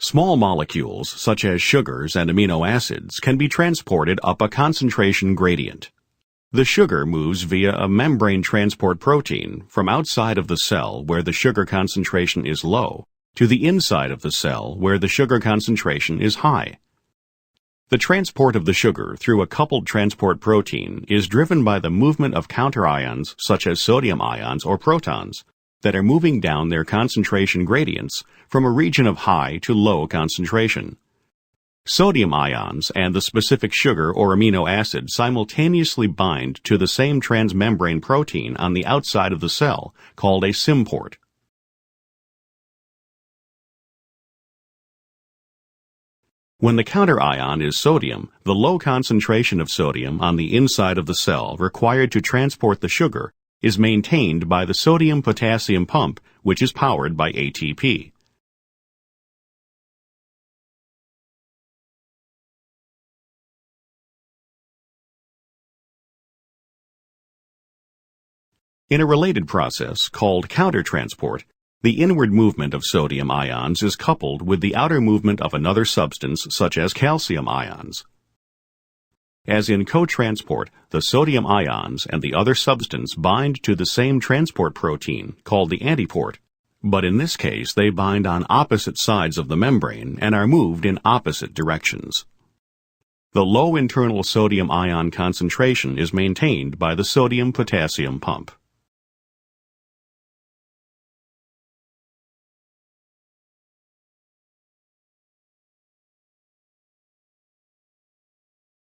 Small molecules, such as sugars and amino acids, can be transported up a concentration gradient. The sugar moves via a membrane transport protein from outside of the cell where the sugar concentration is low to the inside of the cell where the sugar concentration is high. The transport of the sugar through a coupled transport protein is driven by the movement of counterions such as sodium ions or protons that are moving down their concentration gradients from a region of high to low concentration. Sodium ions and the specific sugar or amino acid simultaneously bind to the same transmembrane protein on the outside of the cell, called a symport. When the counterion is sodium, the low concentration of sodium on the inside of the cell required to transport the sugar is maintained by the sodium-potassium pump, which is powered by ATP. In a related process called countertransport, the inward movement of sodium ions is coupled with the outer movement of another substance such as calcium ions. As in cotransport, the sodium ions and the other substance bind to the same transport protein called the antiport, but in this case they bind on opposite sides of the membrane and are moved in opposite directions. The low internal sodium ion concentration is maintained by the sodium-potassium pump.